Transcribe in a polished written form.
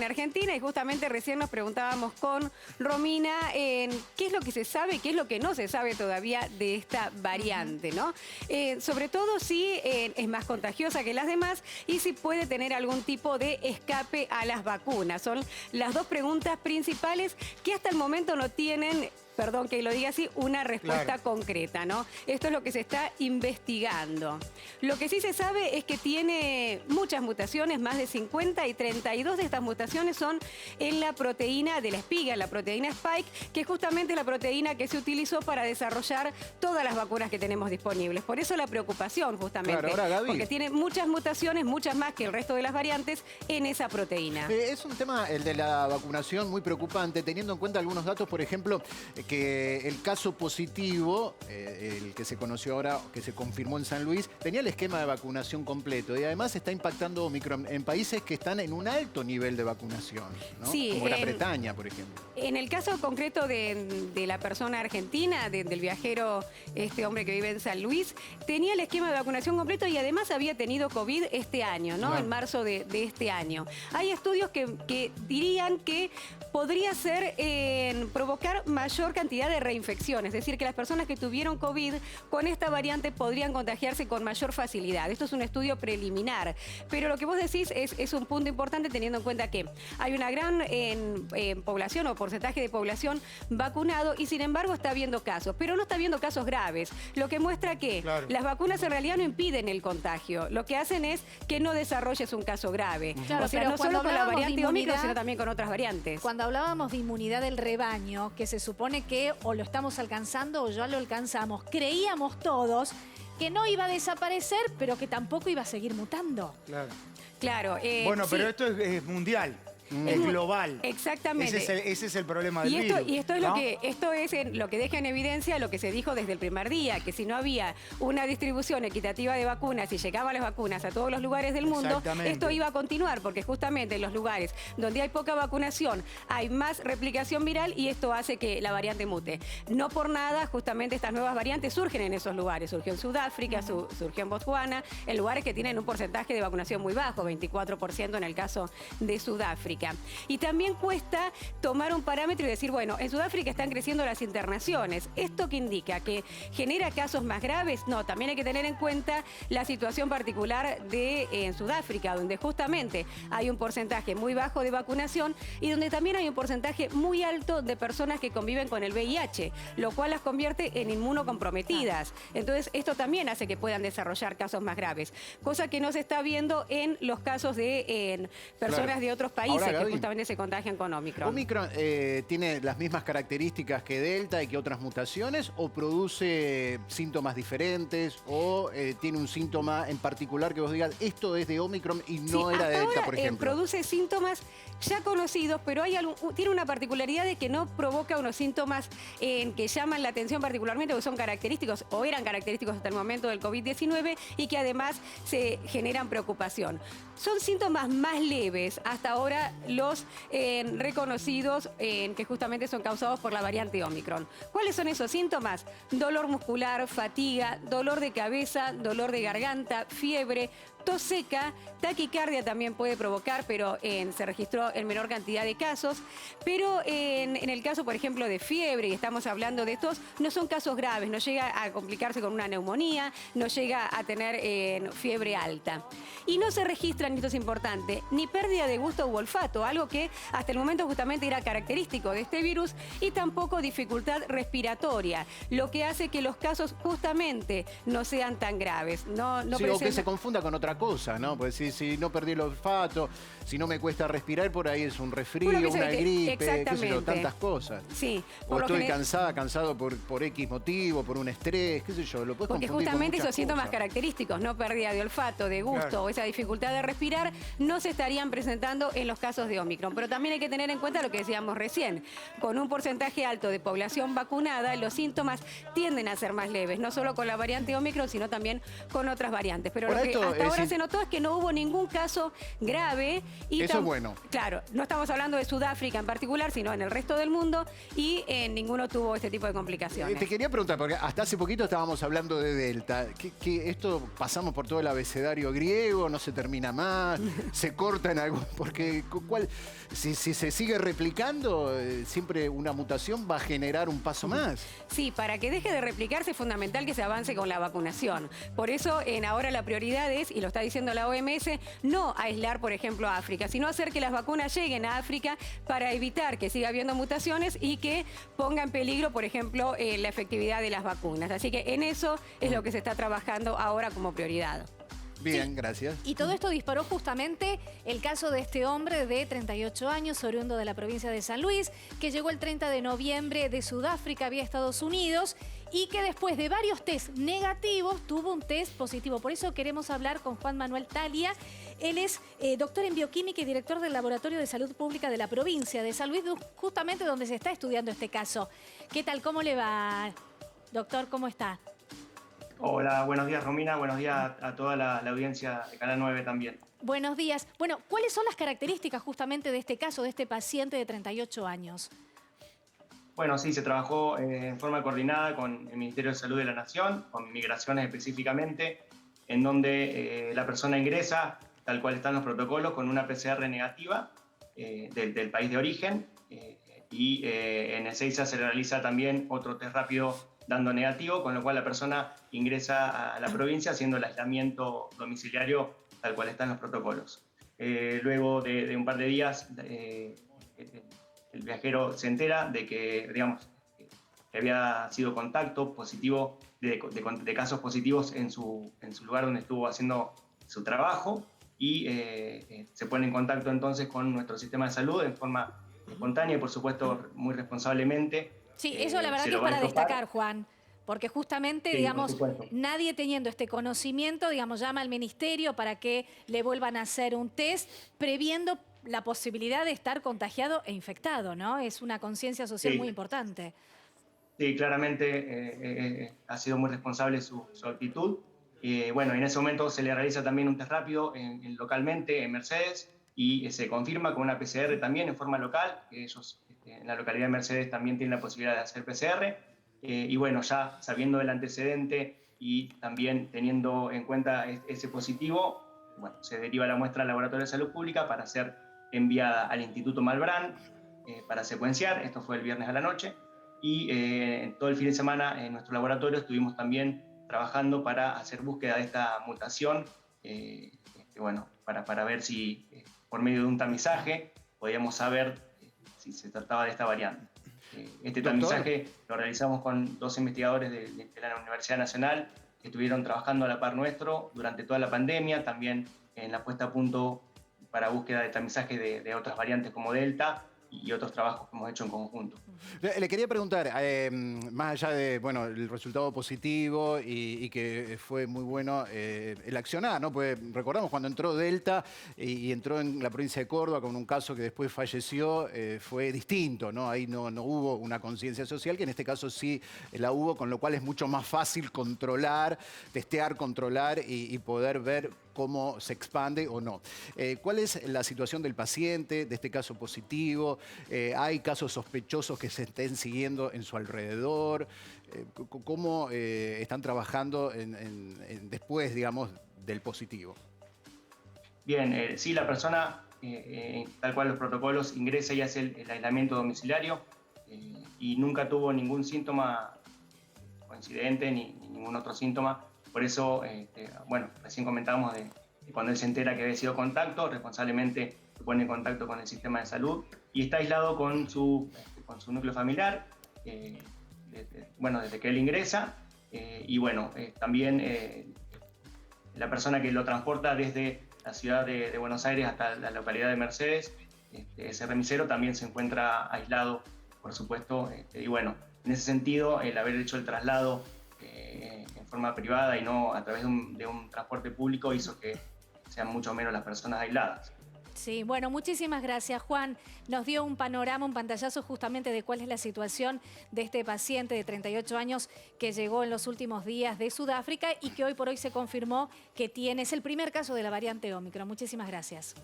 En Argentina, y justamente recién nos preguntábamos con Romina qué es lo que se sabe y qué es lo que no se sabe todavía de esta variante, ¿no? Sobre todo si es más contagiosa que las demás y si puede tener algún tipo de escape a las vacunas. Son las dos preguntas principales que hasta el momento no tienen, perdón que lo diga así, una respuesta concreta, ¿no? Esto es lo que se está investigando. Lo que sí se sabe es que tiene muchas mutaciones, más de 50, y 32 de estas mutaciones son en la proteína de la espiga, la proteína Spike, que es justamente la proteína que se utilizó para desarrollar todas las vacunas que tenemos disponibles. Por eso la preocupación, justamente, claro, ahora, Gaby, porque tiene muchas mutaciones, muchas más que el resto de las variantes en esa proteína. Es un tema, el de la vacunación, muy preocupante, teniendo en cuenta algunos datos, por ejemplo, que el caso positivo, el que se conoció ahora, que se confirmó en San Luis, tenía el esquema de vacunación completo y además está impactando Omicron en países que están en un alto nivel de vacunación, ¿no? Sí, como Gran Bretaña, por ejemplo. En el caso concreto de la persona argentina, del viajero, este hombre que vive en San Luis, tenía el esquema de vacunación completo y además había tenido COVID este año, ¿no? En marzo de este año. Hay estudios que dirían que podría ser provocar mayor cantidad de reinfecciones, es decir, que las personas que tuvieron COVID con esta variante podrían contagiarse con mayor facilidad. Esto es un estudio preliminar, pero lo que vos decís es un punto importante teniendo en cuenta que hay una gran población o porcentaje de población vacunado y sin embargo está habiendo casos, pero no está habiendo casos graves, lo que muestra que las vacunas en realidad no impiden el contagio, lo que hacen es que no desarrolles un caso grave. Claro, o sea, pero no solo con la variante Omicron, inmunidad, sino también con otras variantes. Cuando hablábamos de inmunidad del rebaño, que se supone que o lo estamos alcanzando o ya lo alcanzamos, creíamos todos que no iba a desaparecer, pero que tampoco iba a seguir mutando. Claro. Bueno, sí. pero esto es mundial. Es global. Exactamente. Ese es el problema del virus. Y esto es, ¿no? lo que deja en evidencia lo que se dijo desde el primer día, que si no había una distribución equitativa de vacunas y llegaban las vacunas a todos los lugares del mundo, esto iba a continuar, porque justamente en los lugares donde hay poca vacunación hay más replicación viral y esto hace que la variante mute. No por nada, justamente estas nuevas variantes surgen en esos lugares. Surgió en Sudáfrica, surgió en Botswana, en lugares que tienen un porcentaje de vacunación muy bajo, 24% en el caso de Sudáfrica. Y también cuesta tomar un parámetro y decir, bueno, en Sudáfrica están creciendo las internaciones. ¿Esto qué indica? ¿Que genera casos más graves? No, también hay que tener en cuenta la situación particular en Sudáfrica, donde justamente hay un porcentaje muy bajo de vacunación y donde también hay un porcentaje muy alto de personas que conviven con el VIH, lo cual las convierte en inmunocomprometidas. Entonces, esto también hace que puedan desarrollar casos más graves, cosa que no se está viendo en los casos de personas de otros países. Ahora, que Gaby, justamente se contagian con Omicron. ¿Omicron tiene las mismas características que Delta y que otras mutaciones o produce síntomas diferentes o tiene un síntoma en particular que vos digas esto es de Omicron y no era de Delta, ahora, por ejemplo? Produce síntomas ya conocidos, pero tiene una particularidad de que no provoca unos síntomas que llaman la atención particularmente, porque son característicos o eran característicos hasta el momento del COVID-19 y que además se generan preocupación. Son síntomas más leves hasta ahora los reconocidos que justamente son causados por la variante Omicron. ¿Cuáles son esos síntomas? Dolor muscular, fatiga, dolor de cabeza, dolor de garganta, fiebre, tos seca, taquicardia también puede provocar, pero se registró en menor cantidad de casos. Pero en el caso, por ejemplo, de fiebre, y estamos hablando de estos, no son casos graves, no llega a complicarse con una neumonía, no llega a tener fiebre alta. Y no se registran, y esto es importante, ni pérdida de gusto u olfato, algo que hasta el momento justamente era característico de este virus, y tampoco dificultad respiratoria, lo que hace que los casos justamente no sean tan graves. Sí, o que se confunda con otra cosa, ¿no? Pues si no perdí el olfato, si no me cuesta respirar, por ahí es un resfrío, una gripe, qué sé yo, tantas cosas. Sí. O estoy cansado por X motivo, por un estrés, qué sé yo, lo puedes porque confundir justamente con esos síntomas característicos, no pérdida de olfato, de gusto o esa dificultad de respirar, no se estarían presentando en los casos de Omicron. Pero también hay que tener en cuenta lo que decíamos recién. Con un porcentaje alto de población vacunada, los síntomas tienden a ser más leves, no solo con la variante Omicron, sino también con otras variantes. Pero lo que hasta ahora ahora se notó es que no hubo ningún caso grave. Y eso es bueno. Claro, no estamos hablando de Sudáfrica en particular, sino en el resto del mundo, y ninguno tuvo este tipo de complicaciones. Te quería preguntar, porque hasta hace poquito estábamos hablando de Delta. Esto pasamos por todo el abecedario griego, no se termina más, se corta en algo, porque si se sigue replicando, siempre una mutación va a generar un paso más. Sí, para que deje de replicarse es fundamental que se avance con la vacunación. Por eso ahora la prioridad es, y lo está diciendo la OMS, no aislar, por ejemplo, a África, sino hacer que las vacunas lleguen a África para evitar que siga habiendo mutaciones y que ponga en peligro, por ejemplo, la efectividad de las vacunas. Así que en eso es lo que se está trabajando ahora como prioridad. Bien, gracias. Y todo esto disparó justamente el caso de este hombre de 38 años, oriundo de la provincia de San Luis, que llegó el 30 de noviembre de Sudáfrica vía Estados Unidos y que después de varios test negativos tuvo un test positivo. Por eso queremos hablar con Juan Manuel Talia. Él es doctor en bioquímica y director del Laboratorio de Salud Pública de la provincia de San Luis, justamente donde se está estudiando este caso. ¿Qué tal? ¿Cómo le va, doctor? ¿Cómo está? Hola, buenos días Romina, buenos días a toda la audiencia de Canal 9 también. Buenos días. Bueno, ¿cuáles son las características justamente de este caso, de este paciente de 38 años? Bueno, sí, se trabajó en forma coordinada con el Ministerio de Salud de la Nación, con Migraciones específicamente, en donde la persona ingresa, tal cual están los protocolos, con una PCR negativa del país de origen y en Ezeiza se realiza también otro test rápido dando negativo, con lo cual la persona ingresa a la provincia haciendo el aislamiento domiciliario tal cual están los protocolos. Luego de un par de días, el viajero se entera de que, digamos, que había sido contacto positivo de casos positivos en su lugar donde estuvo haciendo su trabajo y se pone en contacto entonces con nuestro sistema de salud en forma espontánea y, por supuesto, muy responsablemente. Sí, eso la verdad que es para destacar, Juan, porque justamente, sí, digamos, nadie teniendo este conocimiento, digamos, llama al ministerio para que le vuelvan a hacer un test, previendo la posibilidad de estar contagiado e infectado, ¿no? Es una conciencia social muy importante. Sí, claramente ha sido muy responsable su actitud. Bueno, en ese momento se le realiza también un test rápido localmente en Mercedes y se confirma con una PCR también en forma local. Ellos en la localidad de Mercedes también tienen la posibilidad de hacer PCR. Y bueno, ya sabiendo el antecedente y también teniendo en cuenta ese positivo, bueno, se deriva la muestra al Laboratorio de Salud Pública para ser enviada al Instituto Malbrán para secuenciar. Esto fue el viernes a la noche. Y todo el fin de semana en nuestro laboratorio estuvimos también trabajando para hacer búsqueda de esta mutación, bueno, para ver si por medio de un tamizaje podíamos saber si se trataba de esta variante. Este tamizaje lo realizamos con 2 investigadores de la Universidad Nacional que estuvieron trabajando a la par nuestro durante toda la pandemia, también en la puesta a punto para búsqueda de tamizaje de otras variantes como Delta y otros trabajos que hemos hecho en conjunto. Le quería preguntar, más allá de bueno, el resultado positivo y que fue muy bueno el accionar, ¿no? Pues recordamos cuando entró Delta y entró en la provincia de Córdoba con un caso que después falleció, fue distinto, ¿no? Ahí no hubo una conciencia social, que en este caso sí la hubo, con lo cual es mucho más fácil controlar, testear, controlar y poder ver cómo se expande o no. ¿Cuál es la situación del paciente, de este caso positivo? ¿Hay casos sospechosos que se estén siguiendo en su alrededor? ¿Cómo están trabajando después, digamos, del positivo? Bien, sí, la persona, tal cual los protocolos, ingresa y hace el aislamiento domiciliario y nunca tuvo ningún síntoma coincidente ni ningún otro síntoma. Por eso, bueno, recién comentábamos de cuando él se entera que había sido contacto, responsablemente se pone en contacto con el sistema de salud y está aislado con su núcleo familiar, bueno, desde que él ingresa. Y bueno, también la persona que lo transporta desde la ciudad de Buenos Aires hasta la localidad de Mercedes, ese remisero también se encuentra aislado, por supuesto. Y bueno, en ese sentido, el haber hecho el traslado en forma privada y no a través de un transporte público hizo que sean mucho menos las personas aisladas. Sí, bueno, muchísimas gracias, Juan. Nos dio un panorama, un pantallazo justamente de cuál es la situación de este paciente de 38 años que llegó en los últimos días de Sudáfrica y que hoy por hoy se confirmó que es el primer caso de la variante Ómicron. Muchísimas gracias.